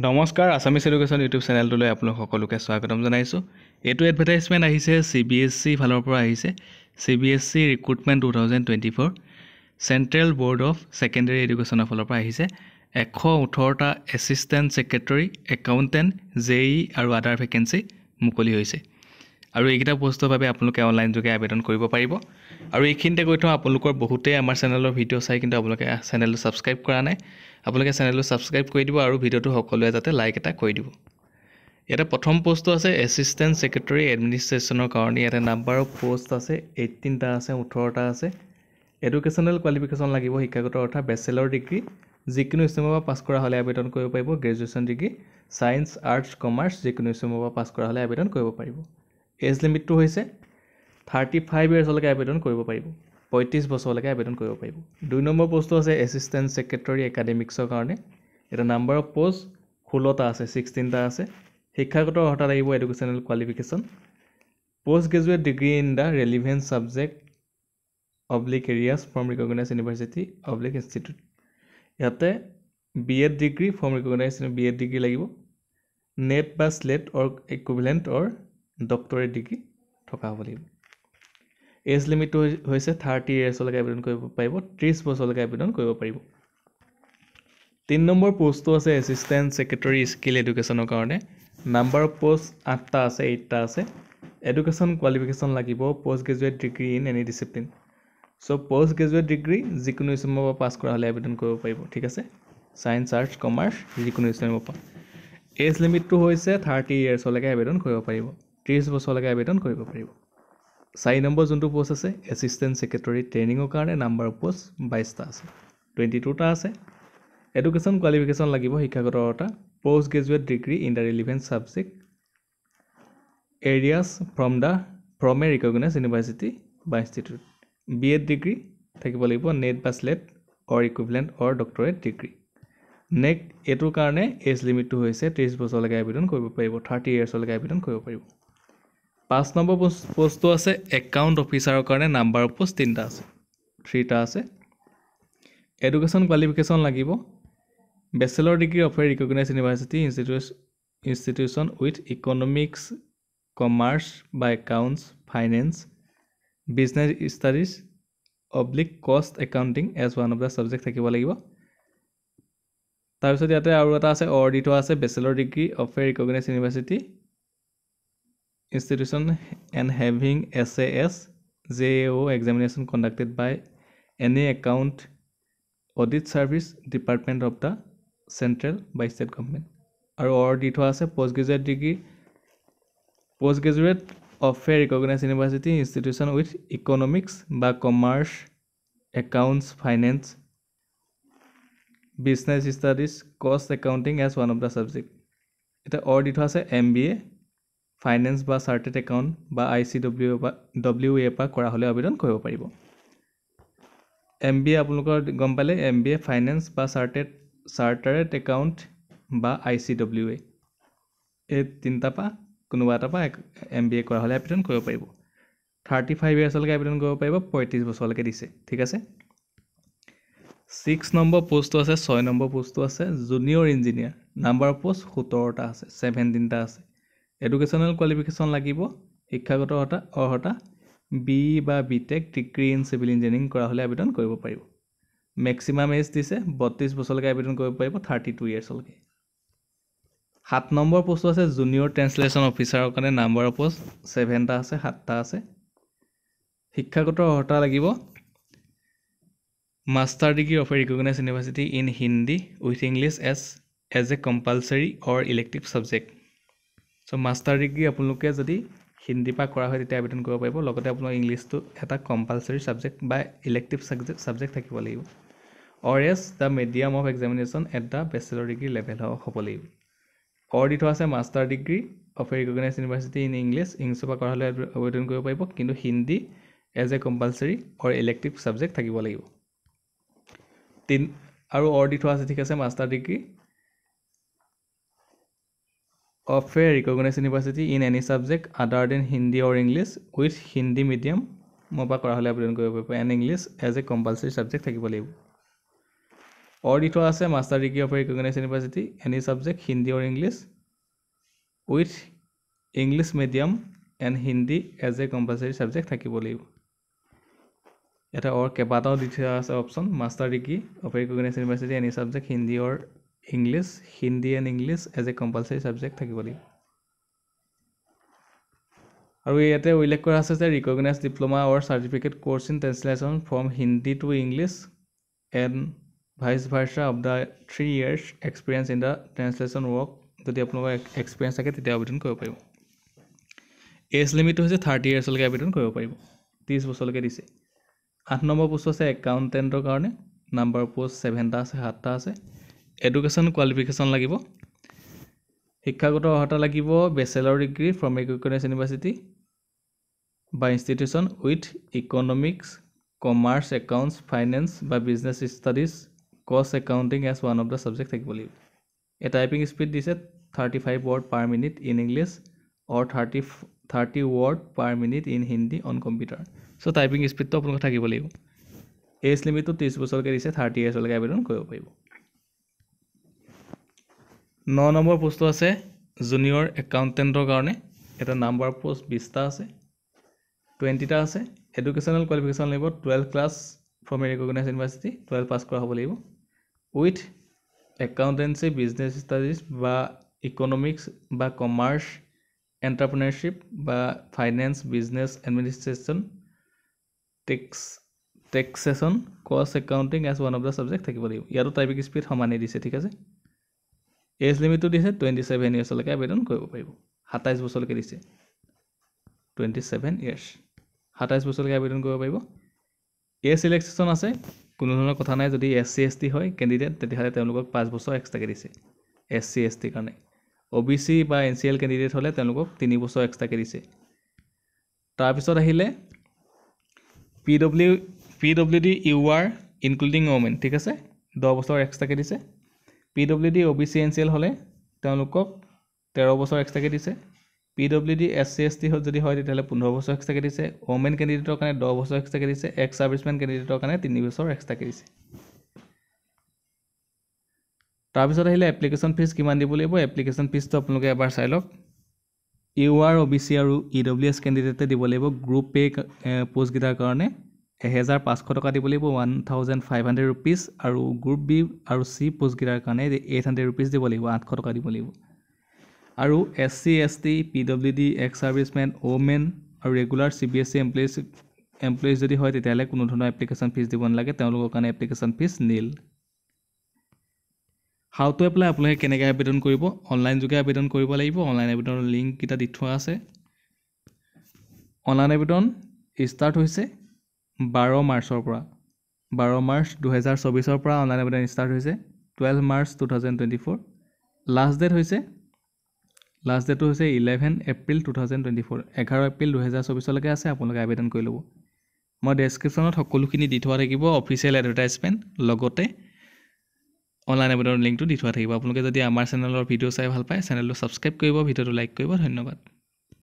নমস্কাৰ Assamese education YouTube চেনেলটোলৈ আপোনালোক সকলোকে স্বাগতম জনাইছোঁ। এইটো এডভাৰটাইজমেণ্ট আহিছে CBSE ফালৰ পৰা আহিছে। CBSE recruitment 2024 central board of secondary এডুকেশ্যনৰ ফালৰ পৰা আহিছে। 118টা এছিষ্টেণ্ট ছেক্ৰেটৰী, একাউণ্টেণ্ট, JE আৰু আদাৰ ভেকেঞ্চি মুকলি হৈছে। আৰু এইকেইটা পোষ্টৰ বাবে আপোনালোকে অনলাইন যোগে আবেদন কৰিব পাৰিব। আৰু এইখিনিতে কৈ থওঁ, আপোনালোকৰ বহুতেই আমাৰ চেনেলৰ ভিডিঅ' চাই কিন্তু আপোনালোকে চেনেলটো ছাবস্ক্ৰাইব কৰা নাই। আপোনালোকে চেনেলটো ছাবস্ক্ৰাইব কৰি দিব আৰু ভিডিঅ'টো সকলোৱে যাতে লাইক এটা কৰি দিব। ইয়াতে প্ৰথম পোষ্টটো আছে এছিষ্টেণ্ট ছেক্ৰেটৰী এডমিনিষ্ট্ৰেশ্যনৰ কাৰণে। ইয়াতে নাম্বাৰ অফ পোষ্ট আছে 18টা আছে, 18টা আছে। এডুকেশ্যনেল কোৱালিফিকেশ্যন লাগিব, শিক্ষাগত অৰ্থাৎ বেচেলৰ ডিগ্ৰী যিকোনো ষ্ট্ৰীমৰ পৰা পাছ কৰা হ'লে আবেদন কৰিব পাৰিব। Graduation degree science, arts, commerce যিকোনো ষ্ট্ৰীমৰ পৰা পাছ কৰা হ'লে আবেদন কৰিব পাৰিব। এজ লিমিটটো হৈছে 35 ইয়াৰ্ছলৈকে আবেদন কৰিব পাৰিব, 35 বছৰলৈকে আবেদন কৰিব পাৰিব। 2 নম্বৰ পোষ্টটো আছে এছিষ্টেণ্ট ছেক্ৰেটৰী একাডেমিক্সৰ কাৰণে। এটা নাম্বাৰ অফ পোষ্ট 16টা আছে, 16টা আছে। শিক্ষাগত অৰ্হতা লাগিব educational qualification post graduate degree in the relevant subject oblique areas from recognise university oblique institute. ইয়াতে BEd degree from recognise BEd degree লাগিব। নেট বা SLET or equivalent or doctorate degree থকা হ'ব লাগিব। এজ লিমিটটো হৈছে 30 ইয়াৰ্ছলৈকে আবেদন কৰিব পাৰিব, 30 বছৰলৈকে আবেদন কৰিব পাৰিব। 3 নম্বৰ পোষ্টটো আছে এছিষ্টেণ্ট ছেক্ৰেটৰী স্কিল এডুকেশ্যনৰ কাৰণে। নাম্বাৰ অফ পোষ্ট 8টা আছে, 8টা আছে। এডুকেশ্যন কোৱালিফিকেশ্যন লাগিব post graduate degree in any discipline. So' post graduate degree যিকোনো ষ্ট্ৰীমৰ পৰা পাছ কৰা হ'লে আবেদন কৰিব পাৰিব, ঠিক আছে। ছায়েন্স, আৰ্টছ, কমাৰ্চ যিকোনো ষ্ট্ৰীমৰ পৰা। এজ লিমিটটো হৈছে 30 ইয়াৰ্ছলৈকে আবেদন কৰিব পাৰিব, 30 বছৰলৈকে আবেদন কৰিব পাৰিব। 4 নম্বৰ যোনটো পোষ্ট আছে এছিষ্টেণ্ট ছেক্ৰেটৰী ট্ৰেইনিঙৰ কাৰণে, নাম্বাৰ অফ পোষ্ট 22টা আছে, 22টা আছে। এডুকেশ্যন কোৱালিফিকেশ্যন লাগিব, শিক্ষাগত অৰ্হতা post graduate degree in the relevant subject areas from a recognize university বা ইনষ্টিটিউট। BEd ডিগ্ৰী থাকিব লাগিব, নেট বা SLET or equivalent or doctorate degree. Next এইটোৰ কাৰণে এজ লিমিটটো হৈছে 30 বছৰলৈকে আবেদন কৰিব পাৰিব, 30 ইয়াৰ্ছলৈকে আবেদন কৰিব পাৰিব। 5 নম্বৰ পোষ্টটো আছে একাউণ্ট অফিচাৰৰ কাৰণে। নাম্বাৰ অফ পোষ্ট 3টা আছে, 3টা আছে। এডুকেশ্যন কোৱালিফিকেশ্যন লাগিব bachelor degree of a recognize university institution with economics, commerce বা accounts, finance, business studies oblique cost accounting as one of the subject থাকিব লাগিব। তাৰপিছত ইয়াতে আৰু এটা আছে অৰ্ডিটো আছে bachelor degree of a recognize university institution and having SAS JAO examination conducted by any account audit service department of the central by state government। আৰু দি থোৱা আছে post graduate degree post graduate of a recognize university institution with economics বা commerce, accounts, finance, business studies, cost accounting as one of the subject. এতিয়া দি থোৱা আছে MBA finance বা চাৰ্টেড একাউণ্ট বা ICWA পৰা কৰা হ'লে আবেদন কৰিব পাৰিব। MBA আপোনালোকৰ গম পালে, MBA ফাইনেন্স বা চাৰ্টাৰ্ড একাউণ্ট বা ICWA এই 3টা পৰা কোনোবা এটা পৰা MBA কৰা হ'লে আবেদন কৰিব পাৰিব। 35 ইয়াৰ্ছলৈকে আবেদন কৰিব পাৰিব, 35 বছৰলৈকে দিছে, ঠিক আছে। 6 নম্বৰ পোষ্টটো আছে, 6 নম্বৰ পোষ্টটো আছে junior engineer. Number of post 17টা আছে, 17টা আছে। এডুকেশ্যনেল কোৱালিফিকেশ্যন লাগিব, শিক্ষাগত অৰ্হতা BE বা BTech degree in civil engineering কৰা হ'লে আবেদন কৰিব পাৰিব। মেক্সিমাম এজ দিছে 32 বছৰলৈকে আবেদন কৰিব পাৰিব, 32 ইয়াৰ্ছলৈকে। 7 নম্বৰ পোষ্টটো আছে জুনিয়ৰ ট্ৰেঞ্চলেশ্যন অফিচাৰৰ কাৰণে। নাম্বাৰ অফ পোষ্ট 7টা আছে, 7টা আছে। শিক্ষাগত অৰ্হতা লাগিব master degree of a recognize university in Hindi with English as a compulsory or elective subject. So' master degree আপোনালোকে যদি হিন্দী পৰা কৰা হয় তেতিয়া আবেদন কৰিব পাৰিব। লগতে আপোনাৰ ইংলিছটো এটা কম্পালচাৰী ছাবজেক্ট বা ইলেক্টিভ ছাবজেক্ট থাকিব লাগিব। Or as the medium of examination at the bachelor degree level হ'ব লাগিব। দি থোৱা আছে master degree of a recognize university in ইংলিছৰ পৰা কৰা হ'লে আবেদন কৰিব পাৰিব, কিন্তু Hindi as a compulsory or elective subject থাকিব লাগিব। আৰু দি থোৱা আছে, ঠিক আছে, master degree of a recognized university in any subject other than Hindi or English with Hindi medium পৰা কৰা হ'লে আবেদন কৰিব পাৰিব, and English as a compulsory subject থাকিব লাগিব। or দি থোৱা আছে master degree of recognised university any subject Hindi or English with English medium and Hindi as a compulsory subject থাকিব লাগিব এটা অৰ কেবাটাও দি থোৱা আছে option master degree of recognised university any subject Hindi or English Hindi and English as a compulsory subject থাকিব লাগিব আৰু ইয়াতে উল্লেখ কৰা আছে যে recognised diploma or certificate course in translation from Hindi to English and vice ভাৰ্চা of the 3 years experience in the translation work যদি আপোনালোকৰ এক্সপিৰিয়েঞ্চ থাকে তেতিয়া আবেদন কৰিব পাৰিব এজ লিমিটটো হৈছে 30 years লৈকে আবেদন কৰিব পাৰিব 30 বছৰলৈকে দিছে 8 নম্বৰ পোষ্ট আছে একাউণ্টেণ্টৰ কাৰণে নাম্বাৰ পোষ্ট 7টা আছে 7টা আছে এডুকেশ্যন কোৱালিফিকেশ্যন লাগিব শিক্ষাগত অৰ্হতা লাগিব bachelor degree from recognized university বা institution with economics commerce accounts finance বা business studies cost accounting as one of the subject থাকিব লাগিব এ টাইপিং স্পীড দিছে 35 word per minute in English or 30 word per minute in Hindi on computer so typing স্পীডটো আপোনালোকৰ থাকিব লাগিব as লিমিটটো 30 বছৰলৈকে দিছে 30 years লৈকে আবেদন কৰিব পাৰিব 9 নম্বৰ পোষ্ট আছে জুনিয়ৰ একাউণ্টেণ্টৰ কাৰণে এটা নাম্বাৰ পোষ্ট 20টা আছে 20টা আছে এডুকেশ্যনাল কোৱালিফিকেশ্যন লাগিব 12 class from a recognised university 12 pass কৰা হ'ব লাগিব উইথ একাউণ্টেন্সি বিজনেছ ষ্টাডিজ বা ইকনমিক্স বা কমাৰ্চ এণ্টাৰপ্ৰেনাৰশ্বিপ বা finance business administration taxation cost accounting as one of the subject থাকিব লাগিব ইয়াতো টাইপিং স্পীড সমানেই দিছে ঠিক আছে এজ লিমিটটো দিছে 27 years লৈকে আবেদন কৰিব পাৰিব 27 বছৰলৈকে দিছে 27 years 27 বছৰলৈকে আবেদন কৰিব পাৰিব এজ সিলেকশ্যন আছে কোনো ধৰণৰ কথা নাই যদি SC ST হয় ক্যান্ডিডেট তেতিয়াহ'লে তেওঁলোকক 5 বছৰ এক্সট্ৰাকে দিছে SC ST কাৰণে OBC বা NCL ক্যান্ডিডেট হ'লে তেওঁলোকক 3 বছৰ এক্সট্ৰাকে দিছে তাৰ পিছত আহিলে PWD UR ইনক্লুডিং ওমেন ঠিক আছে 10 বছৰ এক্সট্ৰাকে দিছে PWD OBC NCL হ'লে তেওঁলোকক 13 বছৰ এক্সট্ৰাকে দিছে PWD SC ST যদি হয় তেতিয়াহ'লে 15 বছৰ এক্সট্ৰাকে দিছে ওমেন ক্যান্ডিডেটৰ কাৰণে 10 বছৰ এক্সট্ৰাকে দিছে এক্স সাৰ্ভিসম্যান ক্যান্ডিডেটৰ কাৰণে 3 বছৰ এক্সট্ৰাকে দিছে তাৰ পিছত আহিলে এপ্লিকেশ্যন ফিজ কিমান দিব লাগিব এপ্লিকেশ্যন ফিজটো আপোনালোকে এবাৰ চাই লওক UR OBC আৰু EWS ক্যান্ডিডেটে দিব লাগিব গ্ৰুপ পে পোষ্ট গিটাৰ কাৰণে 1500 টকা দিব লাগিব 1500 rupees আৰু গ্ৰুপ বি আৰু সি পোষ্ট গিটাৰ কাৰণে 800 rupees দিব লাগিব 800 টকা দিব লাগিব আৰু SC ST PWD ex serviceman women আৰু ৰেগুলাৰ CBSE এমপ্লয়িজ যদি হয় তেতিয়াহ'লে কোনো ধৰণৰ এপ্লিকেশ্যন ফিজ দিব নালাগে তেওঁলোকৰ কাৰণে application fees nil how to apply আপোনালোকে কেনেকৈ আবেদন কৰিব অনলাইন যোগে আবেদন কৰিব লাগিব অনলাইন আবেদনৰ লিংক কিটা দি থোৱা আছে অনলাইন আবেদন ষ্টাৰ্ট হৈছে 12 মাৰ্চৰ পৰা 12 মাৰ্চ 2024 পৰা অনলাইন আবেদন ষ্টাৰ্ট হৈছে 12 মাৰ্চ 2024 লাষ্ট ডেট হৈছে 11 এপ্ৰিল 2024 11 এপ্ৰিল 2024 লৈকে আছে আপোনালোকে আবেদন কৰি ল'ব মই ডেসক্ৰিপচনত সকলোখিনি দি থোৱা থাকিব অফিচিয়েল এডভাৰটাইজমেন্ট লগতে অনলাইন আবেদনৰ লিংকটো দি থোৱা থাকিব আপোনালোকে যদি আমাৰ চেনেলৰ ভিডিও চাই ভাল পায় চেনেলটো সাবস্ক্ৰাইব কৰিব ভিডিওটো লাইক কৰিব ধন্যবাদ